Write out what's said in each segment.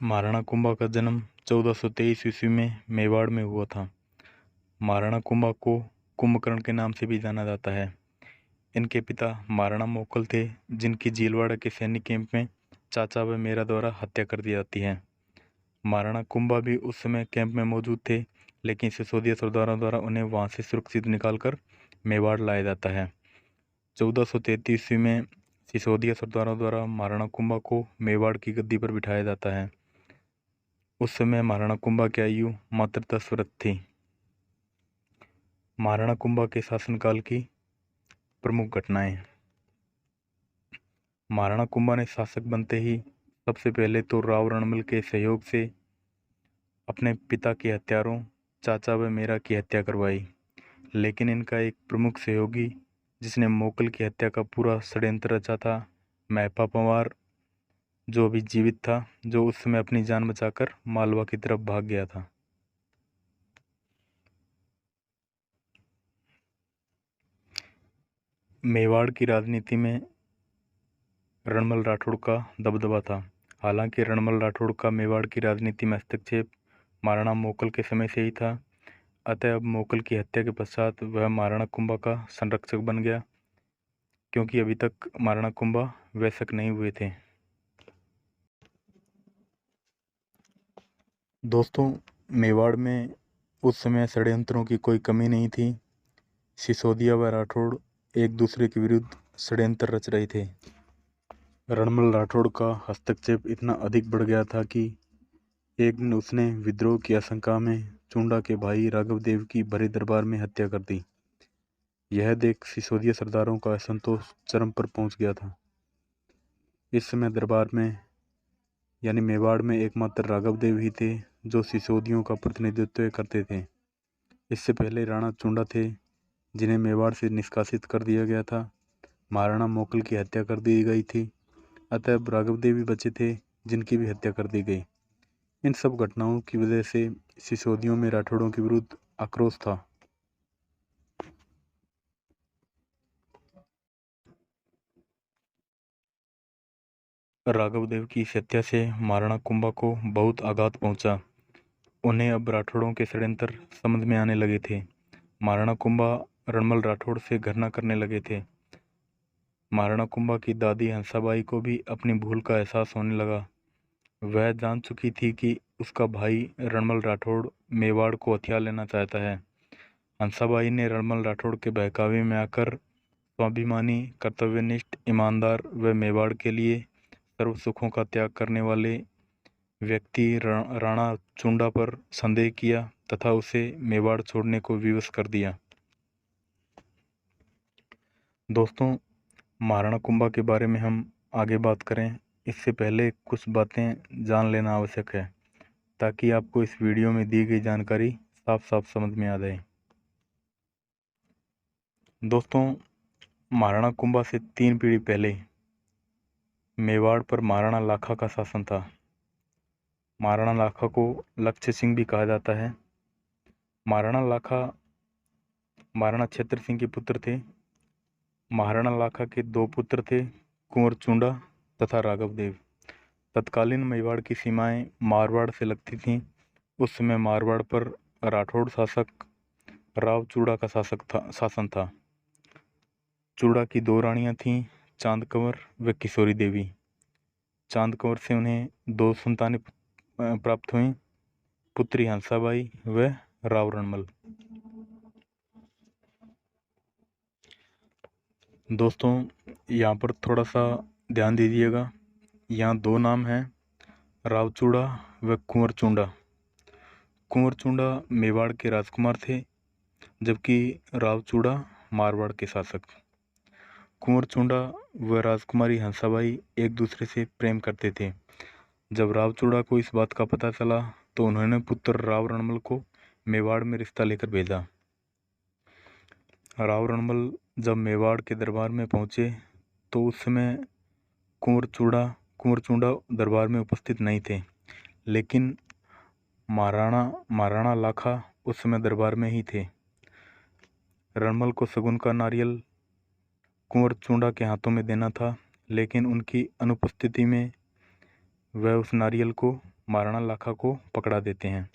महाराणा कुंभा का जन्म 1423 ईस्वी में मेवाड़ में हुआ था। महाराणा कुंभा को कुंभकर्ण के नाम से भी जाना जाता है। इनके पिता महाराणा मोकल थे, जिनकी झीलवाड़ा के सैनिक कैंप में चाचा व मेरा द्वारा हत्या कर दी जाती है। महाराणा कुंभा भी उस समय कैंप में मौजूद थे, लेकिन सिसोदिया सरदारों द्वारा उन्हें वहां से सुरक्षित निकालकर मेवाड़ लाया जाता है। 1433 ईस्वी में सिसोदिया सरदारों द्वारा महाराणा कुंभा को मेवाड़ की गद्दी पर बिठाया जाता है। उस समय महाराणा कुंभा की आयु मात्र 10 वर्ष थी। महाराणा कुंभा के शासनकाल की प्रमुख घटनाएं। महाराणा कुंभा ने शासक बनते ही सबसे पहले तो राव रणमल के सहयोग से अपने पिता के हत्यारों चाचा व मेरा की हत्या करवाई, लेकिन इनका एक प्रमुख सहयोगी जिसने मोकल की हत्या का पूरा षड्यंत्र रचा था, महपा पंवार, जो अभी जीवित था, जो उस समय अपनी जान बचाकर मालवा की तरफ भाग गया था। मेवाड़ की राजनीति में रणमल राठौड़ का दबदबा था। हालांकि रणमल राठौड़ का मेवाड़ की राजनीति में हस्तक्षेप महाराणा मोकल के समय से ही था, अतः अब मोकल की हत्या के पश्चात वह महाराणा कुंभा का संरक्षक बन गया, क्योंकि अभी तक महाराणा कुंभा वयस्क नहीं हुए थे। दोस्तों, मेवाड़ में उस समय षड्यंत्रों की कोई कमी नहीं थी। सिसोदिया व राठौड़ एक दूसरे के विरुद्ध षड्यंत्र रच रहे थे। रणमल राठौड़ का हस्तक्षेप इतना अधिक बढ़ गया था कि एक दिन उसने विद्रोह की आशंका में चुंडा के भाई राघव देव की भरे दरबार में हत्या कर दी। यह देख सिसोदिया सरदारों का असंतोष चरम पर पहुंच गया था। इस समय दरबार में यानी मेवाड़ में एकमात्र राघव देव ही थे जो सिसोदियों का प्रतिनिधित्व करते थे। इससे पहले राणा चुंडा थे, जिन्हें मेवाड़ से निष्कासित कर दिया गया था। महाराणा मोकल की हत्या कर दी गई थी, अतः अब राघव देव भी बचे थे, जिनकी भी हत्या कर दी गई। इन सब घटनाओं की वजह से सिसोदियों में राठौड़ों के विरुद्ध आक्रोश था। राघव देव की इस हत्या से महाराणा कुंभा को बहुत आघात पहुंचा। उन्हें अब राठौड़ों के षड्यंत्र समझ में आने लगे थे। महाराणा कुंभा रणमल राठौड़ से घृणा करने लगे थे। महाराणा कुंभा की दादी हंसाबाई को भी अपनी भूल का एहसास होने लगा। वह जान चुकी थी कि उसका भाई रणमल राठौड़ मेवाड़ को हथिया लेना चाहता है। हंसाबाई ने रणमल राठौड़ के बहकावे में आकर स्वाभिमानी, कर्तव्यनिष्ठ, ईमानदार व मेवाड़ के लिए सर्व सुखों का त्याग करने वाले व्यक्ति राणा चुंडा पर संदेह किया तथा उसे मेवाड़ छोड़ने को विवश कर दिया। दोस्तों, महाराणा कुंभा के बारे में हम आगे बात करें, इससे पहले कुछ बातें जान लेना आवश्यक है, ताकि आपको इस वीडियो में दी गई जानकारी साफ साफ समझ में आ जाए। दोस्तों, महाराणा कुंभा से 3 पीढ़ी पहले मेवाड़ पर महाराणा लाखा का शासन था। महाराणा लाखा को लक्ष्य सिंह भी कहा जाता है। महाराणा लाखा महाराणा क्षेत्र सिंह के पुत्र थे। महाराणा लाखा के 2 पुत्र थे, कुंवर चुंडा तथा राघव देव। तत्कालीन मेवाड़ की सीमाएं मारवाड़ से लगती थीं। उस समय मारवाड़ पर राठौड़ शासक राव चूड़ा का शासन था। चूड़ा की 2 रानियां थीं, चांद कंवर व किशोरी देवी। चांद कंवर से उन्हें 2 संतानें प्राप्त हुईं, पुत्री हंसाबाई व राव रणमल। दोस्तों, यहाँ पर थोड़ा सा ध्यान दीजिएगा। यहाँ 2 नाम हैं, रावचूड़ा व कुंवर चुंडा। कुंवर चुंडा मेवाड़ के राजकुमार थे, जबकि रावचूड़ा मारवाड़ के शासक। कुंवर चुंडा व राजकुमारी हंसाबाई एक दूसरे से प्रेम करते थे। जब रावचूड़ा को इस बात का पता चला तो उन्होंने पुत्र राव रणमल को मेवाड़ में रिश्ता लेकर भेजा। राव रणमल जब मेवाड़ के दरबार में पहुंचे तो उस समय कुंवर चुंडा दरबार में उपस्थित नहीं थे, लेकिन महाराणा लाखा उस समय दरबार में ही थे। रणमल को शगुन का नारियल कुंवर चुंडा के हाथों में देना था, लेकिन उनकी अनुपस्थिति में वह उस नारियल को महाराणा लाखा को पकड़ा देते हैं।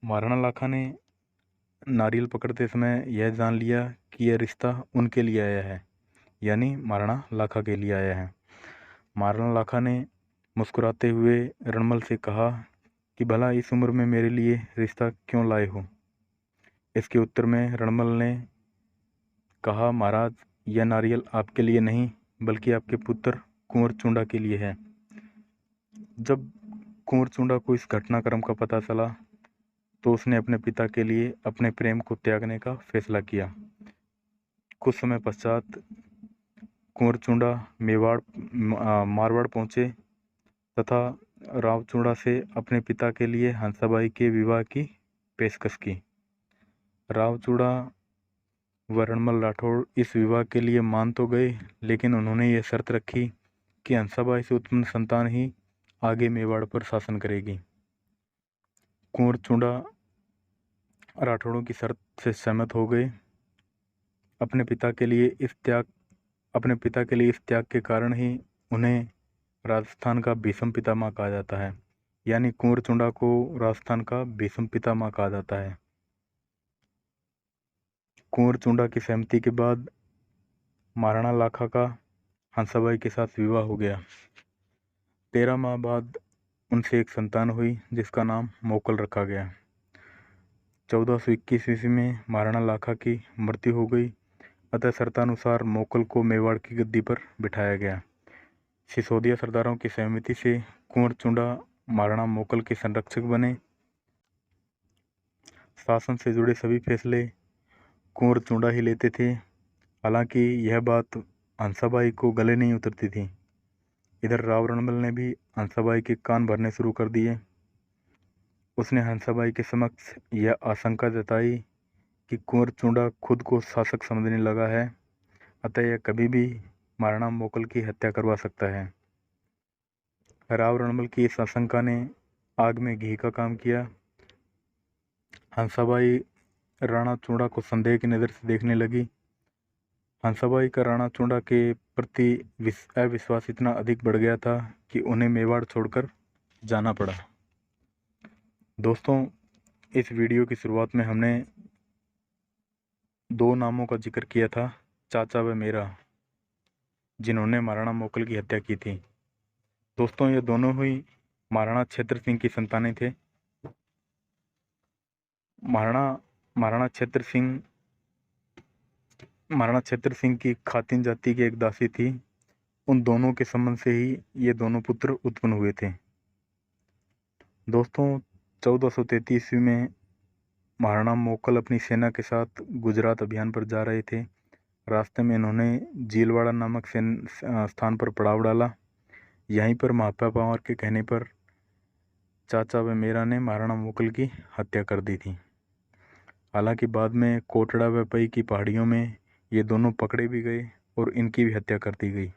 महाराणा लाखा ने नारियल पकड़ते समय यह जान लिया कि यह रिश्ता उनके लिए आया है, यानी महाराणा लाखा के लिए आया है। महाराणा लाखा ने मुस्कुराते हुए रणमल से कहा कि भला इस उम्र में मेरे लिए रिश्ता क्यों लाए हो। इसके उत्तर में रणमल ने कहा, महाराज, यह नारियल आपके लिए नहीं बल्कि आपके पुत्र कुंवर चुंडा के लिए है। जब कुंवर चुंडा को इस घटनाक्रम का पता चला तो उसने अपने पिता के लिए अपने प्रेम को त्यागने का फैसला किया। कुछ समय पश्चात कुंवर चुंडा मारवाड़ पहुंचे तथा रावचूड़ा से अपने पिता के लिए हंसाबाई के विवाह की पेशकश की। रावचूड़ा व रणमल राठौड़ इस विवाह के लिए मान तो गए, लेकिन उन्होंने ये शर्त रखी कि हंसाबाई से उत्पन्न संतान ही आगे मेवाड़ पर शासन करेगी। कुंवर चुंडा राठौड़ों की शर्त से सहमत हो गए। अपने पिता के लिए इस त्याग के कारण ही उन्हें राजस्थान का भीष्म पितामह कहा जाता है, यानी कुंवर चुंडा को राजस्थान का भीष्म पितामह कहा जाता है। कुंवर चुंडा की सहमति के बाद महाराणा लाखा का हंसाबाई के साथ विवाह हो गया। 13 माह बाद उनसे एक संतान हुई जिसका नाम मोकल रखा गया। 1421 ईस्वी में महाराणा लाखा की मृत्यु हो गई, अतः शर्तानुसार मोकल को मेवाड़ की गद्दी पर बिठाया गया। सिसोदिया सरदारों की सहमति से कुंवर चुंडा महाराणा मोकल के संरक्षक बने। शासन से जुड़े सभी फैसले कुंवर चुंडा ही लेते थे। हालांकि यह बात हंसाबाई को गले नहीं उतरती थी। इधर राव रणमल ने भी हंसाबाई के कान भरने शुरू कर दिए। उसने हंसाबाई के समक्ष यह आशंका जताई कि कुंवर चुंडा खुद को शासक समझने लगा है, अतः यह कभी भी महाराणा मोकल की हत्या करवा सकता है। राव रणमल की इस आशंका ने आग में घी का काम किया। हंसाबाई राणा चुंडा को संदेह की नज़र से देखने लगी। हंसाबाई का राणा चुंडा के प्रति अविश्वास इतना अधिक बढ़ गया था कि उन्हें मेवाड़ छोड़कर जाना पड़ा। दोस्तों, इस वीडियो की शुरुआत में हमने 2 नामों का जिक्र किया था, चाचा व मेरा, जिन्होंने महाराणा मोकल की हत्या की थी। दोस्तों, ये दोनों ही महाराणा क्षेत्र सिंह की संतानें थे। महाराणा क्षेत्र सिंह की खातिन जाति की एक दासी थी। उन दोनों के संबंध से ही ये दोनों पुत्र उत्पन्न हुए थे। दोस्तों, 1433 ईस्वी में महाराणा मोकल अपनी सेना के साथ गुजरात अभियान पर जा रहे थे। रास्ते में इन्होंने जीलवाड़ा नामक स्थान पर पड़ाव डाला। यहीं पर महाप्या पंवार के कहने पर चाचा व मेरा ने महाराणा मोकल की हत्या कर दी थी। हालांकि बाद में कोटड़ा व पई की पहाड़ियों में ये दोनों पकड़े भी गए और इनकी भी हत्या कर दी गई।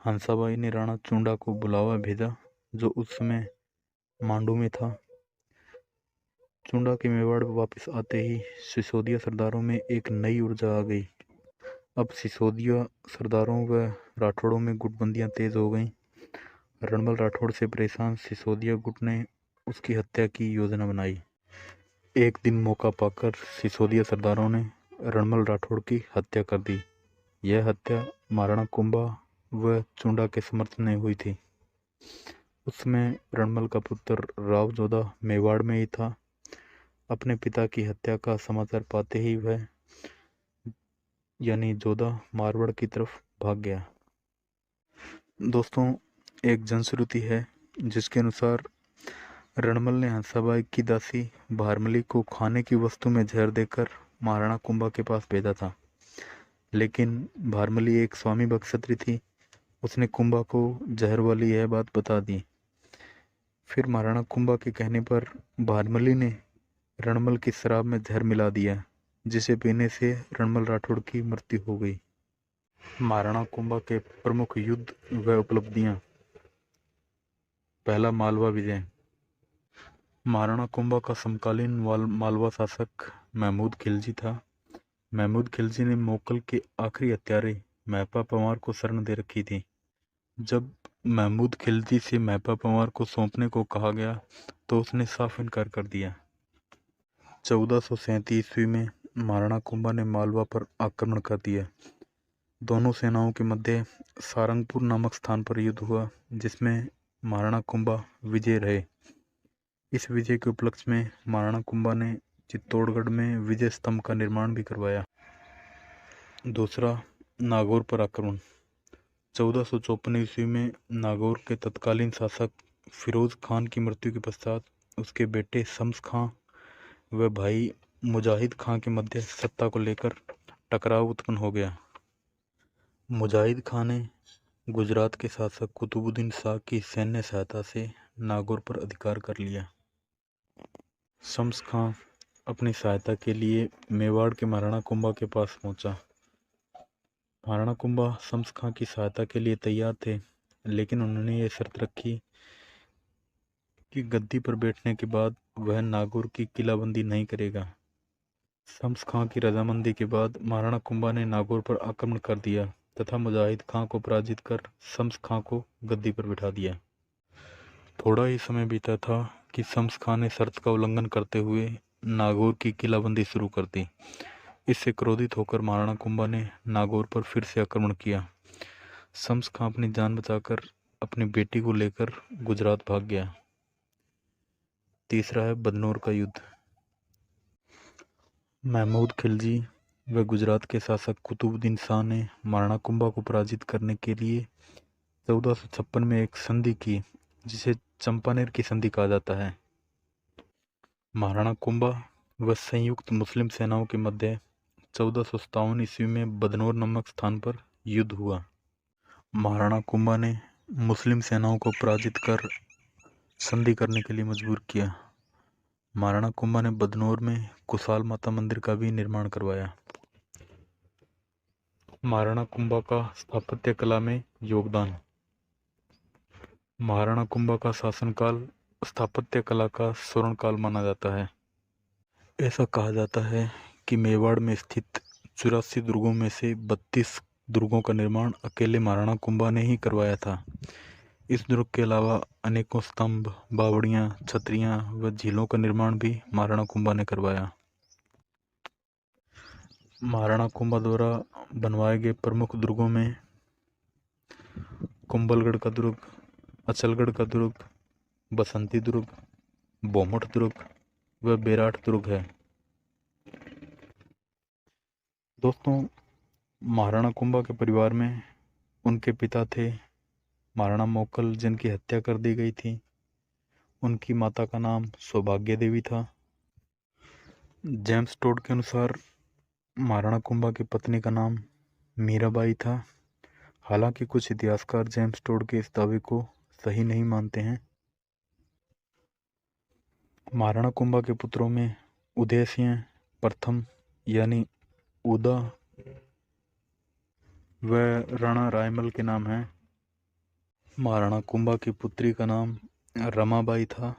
हंसाबाई ने राणा चुंडा को बुलावा भेजा, जो उस समय मांडू में था। चुंडा के मेवाड़ वापस आते ही सिसोदिया सरदारों में एक नई ऊर्जा आ गई। अब सिसोदिया सरदारों व राठौड़ों में गुटबंदियां तेज हो गईं। रणमल राठौड़ से परेशान सिसोदिया गुट ने उसकी हत्या की योजना बनाई। एक दिन मौका पाकर सिसोदिया सरदारों ने रणमल राठौड़ की हत्या कर दी। यह हत्या महाराणा कुंभा व चुंडा के समर्थन में हुई थी। उसमें रणमल का पुत्र राव जोधा मेवाड़ में ही था। अपने पिता की हत्या का समाचार पाते ही वह यानी जोधा मारवाड़ की तरफ भाग गया। दोस्तों, एक जनश्रुति है जिसके अनुसार रणमल ने हंसाबाई की दासी भारमली को खाने की वस्तु में जहर देकर महाराणा कुंभा के पास भेजा था, लेकिन भारमली एक स्वामी क्षत्रिय थी। उसने कुंभा को जहर वाली यह बात बता दी। फिर महाराणा कुंभा के कहने पर भारमली ने रणमल की शराब में जहर मिला दिया, जिसे पीने से रणमल राठौड़ की मृत्यु हो गई। महाराणा कुंभा के प्रमुख युद्ध व उपलब्धियां। पहला, मालवा विजय। महाराणा कुंभा का समकालीन मालवा शासक महमूद खिलजी था। महमूद खिलजी ने मोकल के आखिरी हत्यारे महपा पंवार को शरण दे रखी थी। जब महमूद खिलजी से महपा पंवार को सौंपने को कहा गया तो उसने साफ इनकार कर दिया। 1437 ईस्वी में महाराणा कुंभा ने मालवा पर आक्रमण कर दिया। दोनों सेनाओं के मध्य सारंगपुर नामक स्थान पर युद्ध हुआ, जिसमें महाराणा कुंभा विजय रहे। इस विजय के उपलक्ष्य में महाराणा कुंभा ने चित्तौड़गढ़ में विजय स्तंभ का निर्माण भी करवाया। दूसरा, नागौर पर आक्रमण। 1454 ईस्वी में नागौर के तत्कालीन शासक फिरोज खान की मृत्यु के पश्चात उसके बेटे शम्स खां व भाई मुजाहिद खां के मध्य सत्ता को लेकर टकराव उत्पन्न हो गया। मुजाहिद खां ने गुजरात के शासक कुतुबुद्दीन शाह की सैन्य सहायता से नागौर पर अधिकार कर लिया। शम्स खां अपनी सहायता के लिए मेवाड़ के महाराणा कुंभा के पास पहुंचा। महाराणा कुंभा शम्स खां की सहायता के लिए तैयार थे, लेकिन उन्होंने ये शर्त रखी कि गद्दी पर बैठने के बाद वह नागौर की किलाबंदी नहीं करेगा। शम्स खां की रजामंदी के बाद महाराणा कुंभा ने नागौर पर आक्रमण कर दिया तथा मुजाहिद खां को पराजित कर शम्स खां को गद्दी पर बिठा दिया। थोड़ा ही समय बीता था कि शम्स खां ने शर्त का उल्लंघन करते हुए नागौर की किलाबंदी शुरू कर दी। इससे क्रोधित होकर महाराणा कुंभा ने नागौर पर फिर से आक्रमण किया। शम्स खां अपनी जान बचाकर अपनी बेटी को लेकर गुजरात भाग गया। तीसरा है बदनौर का युद्ध। महमूद खिलजी व गुजरात के शासक कुतुबुद्दीन शाह ने महाराणा कुंभा को पराजित करने के लिए 1456 में एक संधि की, जिसे चंपानेर की संधि कहा जाता है। महाराणा कुंभा व संयुक्त मुस्लिम सेनाओं के मध्य 1457 ईस्वी में बदनौर नामक स्थान पर युद्ध हुआ। महाराणा कुंभा ने मुस्लिम सेनाओं को पराजित कर संधि करने के लिए मजबूर किया। महाराणा कुंभा ने बदनौर में कुशाल माता मंदिर का भी निर्माण करवाया। महाराणा कुंभा का स्थापत्य कला में योगदान। महाराणा कुंभा का शासनकाल स्थापत्य कला का स्वर्ण काल माना जाता है। ऐसा कहा जाता है कि मेवाड़ में स्थित 84 दुर्गों में से 32 दुर्गों का निर्माण अकेले महाराणा कुंभा ने ही करवाया था। इस दुर्ग के अलावा अनेकों स्तंभ, बावड़ियां, छतरियां व झीलों का निर्माण भी महाराणा कुंभा ने करवाया। महाराणा कुंभा द्वारा बनवाए गए प्रमुख दुर्गों में कुंभलगढ़ का दुर्ग, अचलगढ़ का दुर्ग, बसंती दुर्ग, बोमठ दुर्ग व बेराट दुर्ग है। दोस्तों, महाराणा कुंभा के परिवार में उनके पिता थे महाराणा मोकल, जिनकी हत्या कर दी गई थी। उनकी माता का नाम सौभाग्य देवी था। जेम्स टोड के अनुसार महाराणा कुंभा की पत्नी का नाम मीराबाई था। हालांकि कुछ इतिहासकार जेम्स टोड के इस दावे को सही नहीं मानते हैं। महाराणा कुंभा के पुत्रों में उदय सिंह प्रथम यानी उदा व राणा रायमल के नाम हैं। महाराणा कुंभा की पुत्री का नाम रमाबाई था,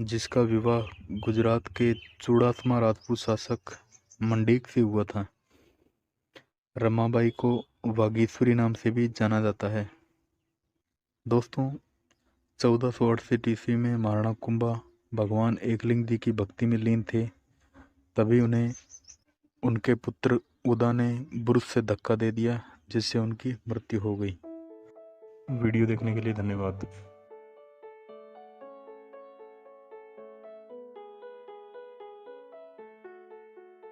जिसका विवाह गुजरात के चूड़ासमा राजपूत शासक मंडीक से हुआ था। रमाबाई को वागीश्वरी नाम से भी जाना जाता है। दोस्तों, 1468 ईस्वी में महाराणा कुंभा भगवान एकलिंग जी की भक्ति में लीन थे। तभी उन्हें उनके पुत्र उदा ने ब्रुश से धक्का दे दिया, जिससे उनकी मृत्यु हो गई। वीडियो देखने के लिए धन्यवाद।